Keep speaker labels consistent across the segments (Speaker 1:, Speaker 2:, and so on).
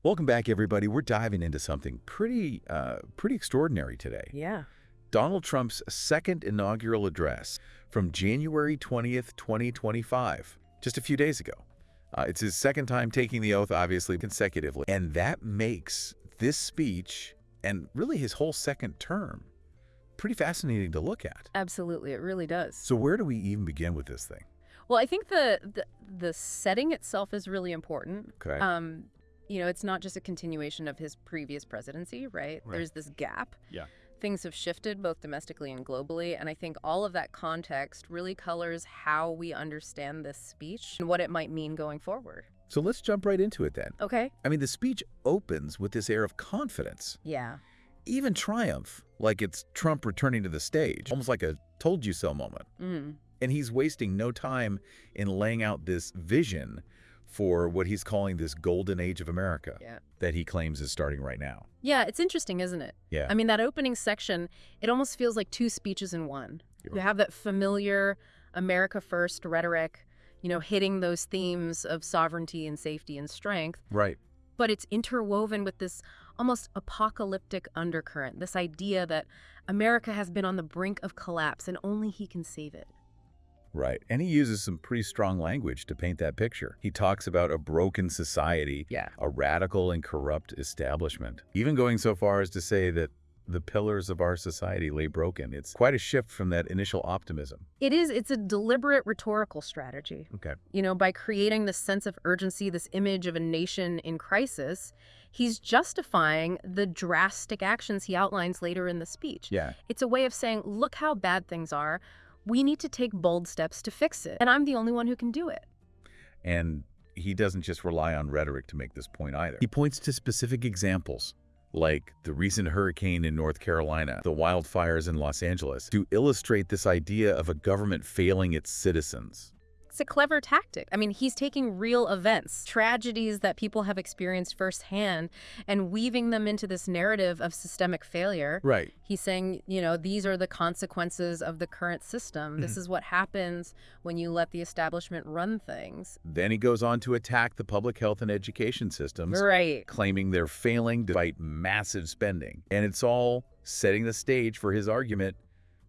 Speaker 1: Welcome back, everybody. We're diving into something pretty extraordinary today.
Speaker 2: Yeah.
Speaker 1: Donald Trump's second inaugural address from January 20th, 2025, just a few days ago. It's his second time taking the oath, obviously, consecutively. And that makes this speech, and really his whole second term, pretty fascinating to look at.
Speaker 2: Absolutely, it really does.
Speaker 1: So where do we even begin with this thing?
Speaker 2: Well, I think the setting itself is really important.
Speaker 1: Okay.
Speaker 2: It's not just a continuation of his previous presidency, right? There's this gap.
Speaker 1: Yeah.
Speaker 2: Things have shifted both domestically and globally, and I think all of that context really colors how we understand this speech and what it might mean going forward.
Speaker 1: So let's jump right into it then.
Speaker 2: Okay.
Speaker 1: I mean, the speech opens with this air of confidence.
Speaker 2: Yeah.
Speaker 1: Even triumph, like it's Trump returning to the stage, almost like a told you so moment.
Speaker 2: Mm.
Speaker 1: And he's wasting no time in laying out this vision for what he's calling this golden age of America that he claims is starting right now.
Speaker 2: Yeah, it's interesting, isn't it?
Speaker 1: Yeah.
Speaker 2: I mean, that opening section, it almost feels like two speeches in one. You have that familiar America first rhetoric, hitting those themes of sovereignty and safety and strength.
Speaker 1: Right.
Speaker 2: But it's interwoven with this almost apocalyptic undercurrent, this idea that America has been on the brink of collapse and only he can save it.
Speaker 1: Right. And he uses some pretty strong language to paint that picture. He talks about a broken society, a radical and corrupt establishment, even going so far as to say that the pillars of our society lay broken. It's quite a shift from that initial optimism.
Speaker 2: It is. It's a deliberate rhetorical strategy.
Speaker 1: Okay.
Speaker 2: By creating this sense of urgency, this image of a nation in crisis, he's justifying the drastic actions he outlines later in the speech.
Speaker 1: Yeah.
Speaker 2: It's a way of saying, look how bad things are. We need to take bold steps to fix it. And I'm the only one who can do it.
Speaker 1: And he doesn't just rely on rhetoric to make this point either. He points to specific examples, like the recent hurricane in North Carolina, the wildfires in Los Angeles, to illustrate this idea of a government failing its citizens.
Speaker 2: It's a clever tactic. I mean, he's taking real events, tragedies that people have experienced firsthand, and weaving them into this narrative of systemic failure.
Speaker 1: Right.
Speaker 2: He's saying, these are the consequences of the current system. This is what happens when you let the establishment run things.
Speaker 1: Then he goes on to attack the public health and education systems, claiming they're failing despite massive spending. And it's all setting the stage for his argument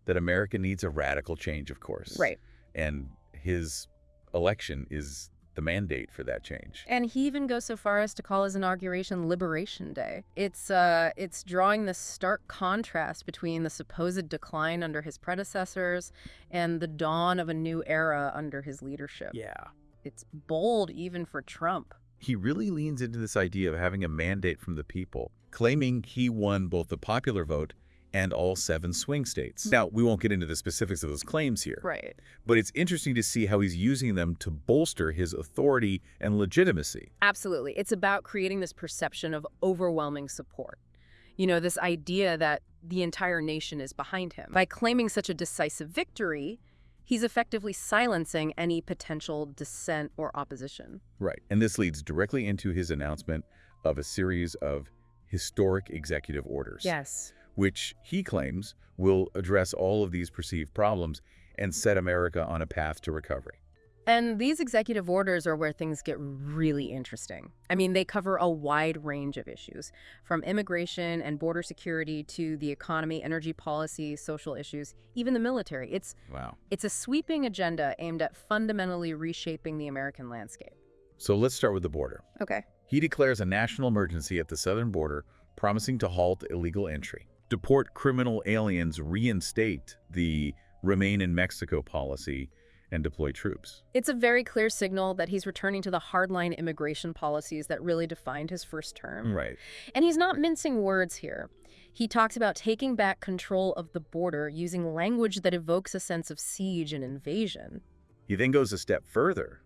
Speaker 1: that America needs a radical change, of course.
Speaker 2: Right.
Speaker 1: And his election is the mandate for that change.
Speaker 2: And he even goes so far as to call his inauguration Liberation Day. It's drawing this stark contrast between the supposed decline under his predecessors and the dawn of a new era under his leadership.
Speaker 1: Yeah.
Speaker 2: It's bold even for Trump.
Speaker 1: He really leans into this idea of having a mandate from the people, claiming he won both the popular vote and all 7 swing states. Now, we won't get into the specifics of those claims here.
Speaker 2: Right.
Speaker 1: But it's interesting to see how he's using them to bolster his authority and legitimacy.
Speaker 2: Absolutely. It's about creating this perception of overwhelming support. This idea that the entire nation is behind him. By claiming such a decisive victory, he's effectively silencing any potential dissent or opposition.
Speaker 1: Right. And this leads directly into his announcement of a series of historic executive orders.
Speaker 2: Yes.
Speaker 1: Which he claims will address all of these perceived problems and set America on a path to recovery.
Speaker 2: And these executive orders are where things get really interesting. I mean, they cover a wide range of issues, from immigration and border security to the economy, energy policy, social issues, even the military. It's a sweeping agenda aimed at fundamentally reshaping the American landscape.
Speaker 1: So let's start with the border.
Speaker 2: Okay.
Speaker 1: He declares a national emergency at the southern border, promising to halt illegal entry, deport criminal aliens, reinstate the Remain in Mexico policy, and deploy troops.
Speaker 2: It's a very clear signal that he's returning to the hardline immigration policies that really defined his first term.
Speaker 1: Right.
Speaker 2: And he's not mincing words here. He talks about taking back control of the border using language that evokes a sense of siege and invasion.
Speaker 1: He then goes a step further,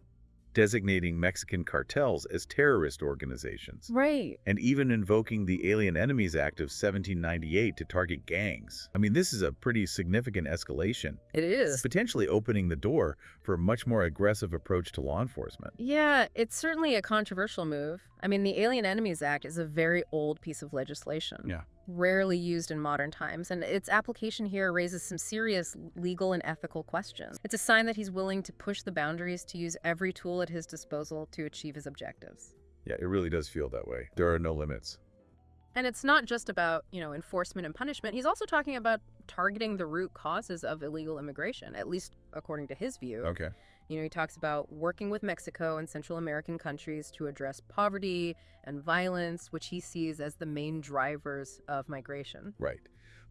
Speaker 1: designating Mexican cartels as terrorist organizations.
Speaker 2: Right.
Speaker 1: And even invoking the Alien Enemies Act of 1798 to target gangs. I mean, this is a pretty significant escalation.
Speaker 2: It is.
Speaker 1: Potentially opening the door for a much more aggressive approach to law enforcement.
Speaker 2: Yeah, it's certainly a controversial move. I mean, the Alien Enemies Act is a very old piece of legislation.
Speaker 1: Yeah.
Speaker 2: Rarely used in modern times, and its application here raises some serious legal and ethical questions. It's a sign that he's willing to push the boundaries to use every tool at his disposal to achieve his objectives.
Speaker 1: Yeah, it really does feel that way. There are no limits.
Speaker 2: And it's not just about, enforcement and punishment. He's also talking about targeting the root causes of illegal immigration, at least according to his view.
Speaker 1: Okay.
Speaker 2: He talks about working with Mexico and Central American countries to address poverty and violence, which he sees as the main drivers of migration.
Speaker 1: Right.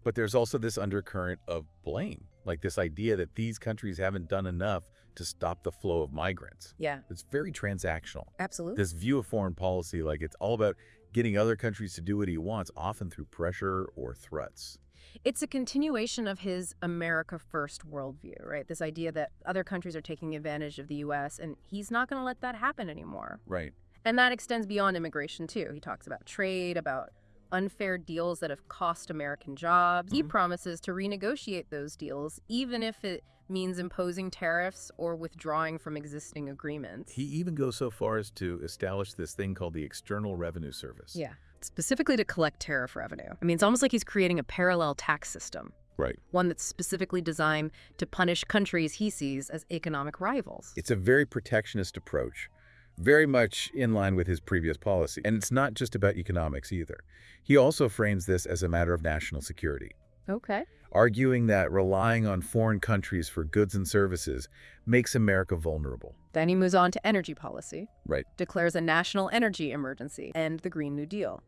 Speaker 1: But there's also this undercurrent of blame, like this idea that these countries haven't done enough to stop the flow of migrants.
Speaker 2: Yeah,
Speaker 1: It's very transactional.
Speaker 2: absolutely.
Speaker 1: This view of foreign policy, like it's all about getting other countries to do what he wants, often through pressure or threats.
Speaker 2: It's a continuation of his America First worldview, right? This idea that other countries are taking advantage of the U.S., and he's not going to let that happen anymore.
Speaker 1: Right.
Speaker 2: And that extends beyond immigration, too. He talks about trade, about unfair deals that have cost American jobs. He promises to renegotiate those deals, even if it means imposing tariffs or withdrawing from existing agreements.
Speaker 1: He even goes so far as to establish this thing called the External Revenue Service.
Speaker 2: Yeah, specifically to collect tariff revenue. I mean, it's almost like he's creating a parallel tax system,
Speaker 1: Right.
Speaker 2: one that's specifically designed to punish countries he sees as economic rivals.
Speaker 1: It's a very protectionist approach, very much in line with his previous policy. And it's not just about economics either. He also frames this as a matter of national security,
Speaker 2: Okay.
Speaker 1: arguing that relying on foreign countries for goods and services makes America vulnerable.
Speaker 2: Then he moves on to energy policy,
Speaker 1: Right.
Speaker 2: declares a national energy emergency, and the Green New Deal.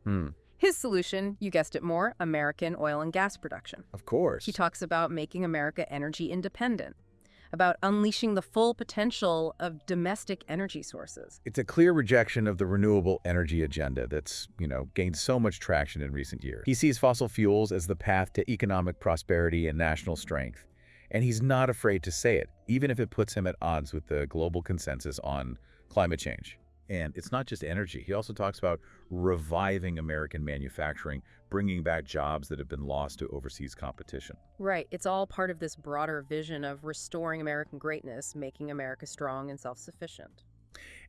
Speaker 2: His solution, you guessed it more, American oil and gas production.
Speaker 1: Of course.
Speaker 2: He talks about making America energy independent, about unleashing the full potential of domestic energy sources.
Speaker 1: It's a clear rejection of the renewable energy agenda that's, gained so much traction in recent years. He sees fossil fuels as the path to economic prosperity and national strength, and he's not afraid to say it, even if it puts him at odds with the global consensus on climate change. And it's not just energy. He also talks about reviving American manufacturing, bringing back jobs that have been lost to overseas competition.
Speaker 2: Right. It's all part of this broader vision of restoring American greatness, making America strong and self-sufficient.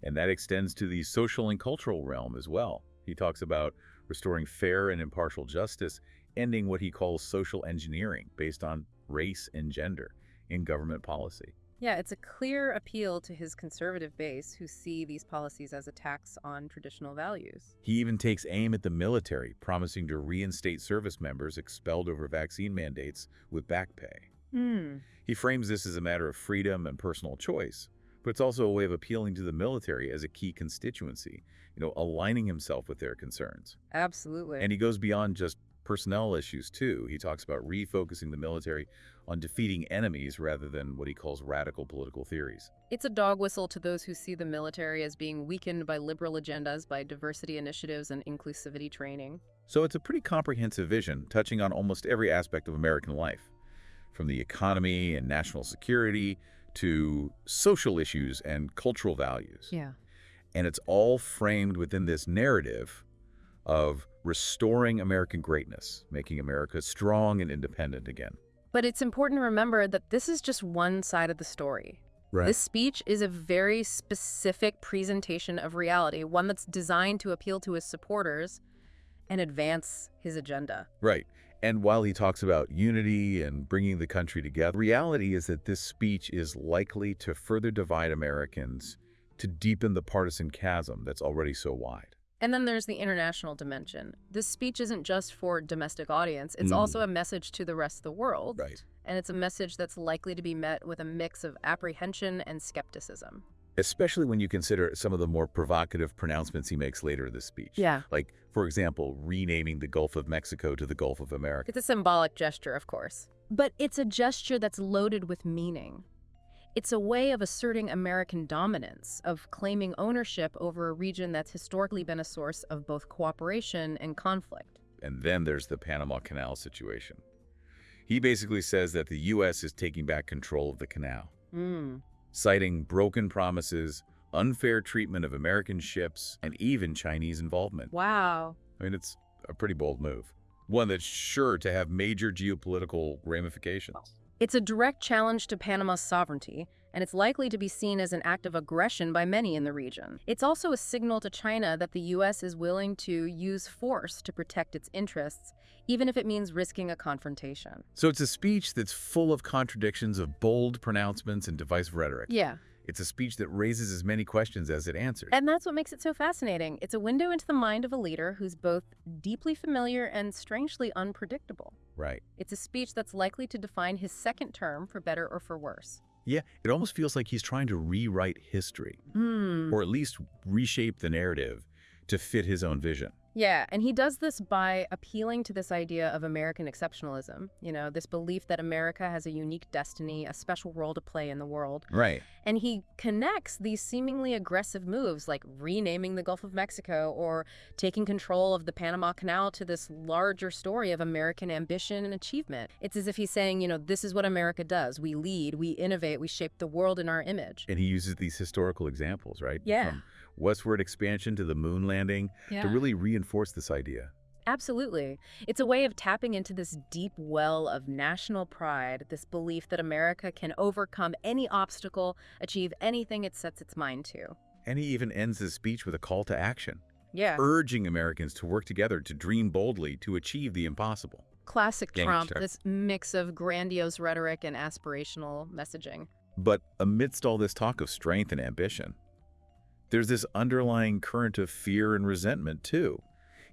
Speaker 1: And that extends to the social and cultural realm as well. He talks about restoring fair and impartial justice, ending what he calls social engineering based on race and gender in government policy.
Speaker 2: Yeah, it's a clear appeal to his conservative base who see these policies as attacks on traditional values.
Speaker 1: He even takes aim at the military, promising to reinstate service members expelled over vaccine mandates with back pay. He frames this as a matter of freedom and personal choice, but it's also a way of appealing to the military as a key constituency, aligning himself with their concerns.
Speaker 2: Absolutely.
Speaker 1: And he goes beyond just personnel issues, too. He talks about refocusing the military on defeating enemies rather than what he calls radical political theories.
Speaker 2: It's a dog whistle to those who see the military as being weakened by liberal agendas, by diversity initiatives and inclusivity training.
Speaker 1: So it's a pretty comprehensive vision, touching on almost every aspect of American life, from the economy and national security to social issues and cultural values.
Speaker 2: Yeah.
Speaker 1: And it's all framed within this narrative of restoring American greatness, making America strong and independent again.
Speaker 2: But it's important to remember that this is just one side of the story.
Speaker 1: Right.
Speaker 2: This speech is a very specific presentation of reality, one that's designed to appeal to his supporters and advance his agenda.
Speaker 1: Right. And while he talks about unity and bringing the country together, reality is that this speech is likely to further divide Americans, to deepen the partisan chasm that's already so wide.
Speaker 2: And then there's the international dimension. This speech isn't just for domestic audience. It's also a message to the rest of the world.
Speaker 1: Right.
Speaker 2: And it's a message that's likely to be met with a mix of apprehension and skepticism.
Speaker 1: Especially when you consider some of the more provocative pronouncements he makes later in the speech.
Speaker 2: Yeah.
Speaker 1: Like, for example, renaming the Gulf of Mexico to the Gulf of America.
Speaker 2: It's a symbolic gesture, of course. But it's a gesture that's loaded with meaning. It's a way of asserting American dominance, of claiming ownership over a region that's historically been a source of both cooperation and conflict.
Speaker 1: And then there's the Panama Canal situation. He basically says that the U.S. is taking back control of the canal, citing broken promises, unfair treatment of American ships, and even Chinese involvement.
Speaker 2: Wow.
Speaker 1: I mean, it's a pretty bold move, one that's sure to have major geopolitical ramifications.
Speaker 2: It's a direct challenge to Panama's sovereignty, and it's likely to be seen as an act of aggression by many in the region. It's also a signal to China that the U.S. is willing to use force to protect its interests, even if it means risking a confrontation.
Speaker 1: So it's a speech that's full of contradictions, of bold pronouncements and divisive rhetoric.
Speaker 2: Yeah.
Speaker 1: It's a speech that raises as many questions as it answers.
Speaker 2: And that's what makes it so fascinating. It's a window into the mind of a leader who's both deeply familiar and strangely unpredictable.
Speaker 1: Right.
Speaker 2: It's a speech that's likely to define his second term for better or for worse.
Speaker 1: Yeah, it almost feels like he's trying to rewrite history, or at least reshape the narrative to fit his own vision.
Speaker 2: Yeah, and he does this by appealing to this idea of American exceptionalism, this belief that America has a unique destiny, a special role to play in the world.
Speaker 1: Right.
Speaker 2: And he connects these seemingly aggressive moves like renaming the Gulf of Mexico or taking control of the Panama Canal to this larger story of American ambition and achievement. It's as if he's saying, this is what America does. We lead, we innovate, we shape the world in our image.
Speaker 1: And he uses these historical examples, right?
Speaker 2: Yeah.
Speaker 1: From westward expansion to the moon landing to really reinforce this idea.
Speaker 2: Absolutely. It's a way of tapping into this deep well of national pride, this belief that America can overcome any obstacle, achieve anything it sets its mind to.
Speaker 1: And he even ends his speech with a call to action,
Speaker 2: Yeah.
Speaker 1: urging Americans to work together to dream boldly to achieve the impossible.
Speaker 2: Classic Trump,
Speaker 1: Gangster.
Speaker 2: this mix of grandiose rhetoric and aspirational messaging.
Speaker 1: But amidst all this talk of strength and ambition, there's this underlying current of fear and resentment, too.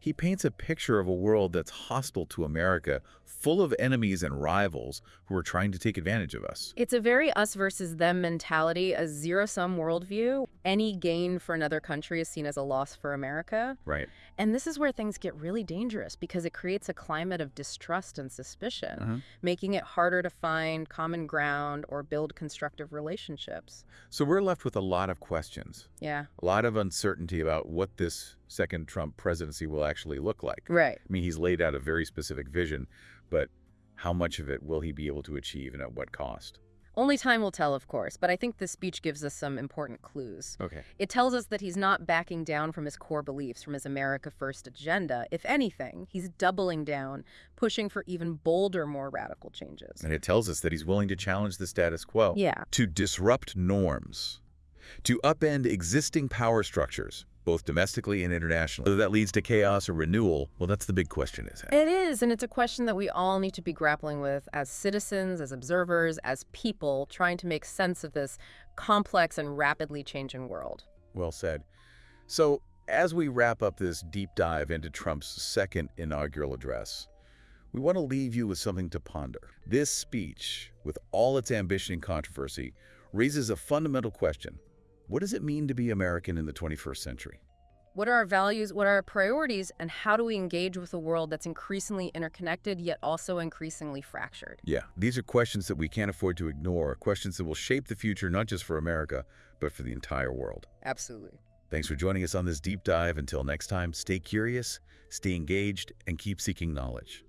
Speaker 1: He paints a picture of a world that's hostile to America, full of enemies and rivals who are trying to take advantage of us.
Speaker 2: It's a very us versus them mentality, a zero-sum worldview. Any gain for another country is seen as a loss for America.
Speaker 1: Right.
Speaker 2: And this is where things get really dangerous because it creates a climate of distrust and suspicion, making it harder to find common ground or build constructive relationships.
Speaker 1: So we're left with a lot of questions,
Speaker 2: Yeah.
Speaker 1: a lot of uncertainty about what this second Trump presidency will actually look like.
Speaker 2: Right.
Speaker 1: I mean, he's laid out a very specific vision, but how much of it will he be able to achieve and at what cost?
Speaker 2: Only time will tell, of course, but I think this speech gives us some important clues.
Speaker 1: Okay.
Speaker 2: It tells us that he's not backing down from his core beliefs, from his America First agenda. If anything, he's doubling down, pushing for even bolder, more radical changes.
Speaker 1: And it tells us that he's willing to challenge the status quo,
Speaker 2: Yeah.
Speaker 1: to disrupt norms, to upend existing power structures, both domestically and internationally. Whether that leads to chaos or renewal, well, that's the big question, isn't it?
Speaker 2: It is, and it's a question that we all need to be grappling with as citizens, as observers, as people, trying to make sense of this complex and rapidly changing world.
Speaker 1: Well said. So, as we wrap up this deep dive into Trump's second inaugural address, we want to leave you with something to ponder. This speech, with all its ambition and controversy, raises a fundamental question. What does it mean to be American in the 21st century?
Speaker 2: What are our values, what are our priorities, and how do we engage with a world that's increasingly interconnected yet also increasingly fractured?
Speaker 1: Yeah, these are questions that we can't afford to ignore, questions that will shape the future not just for America, but for the entire world.
Speaker 2: Absolutely.
Speaker 1: Thanks for joining us on this deep dive. Until next time, stay curious, stay engaged, and keep seeking knowledge.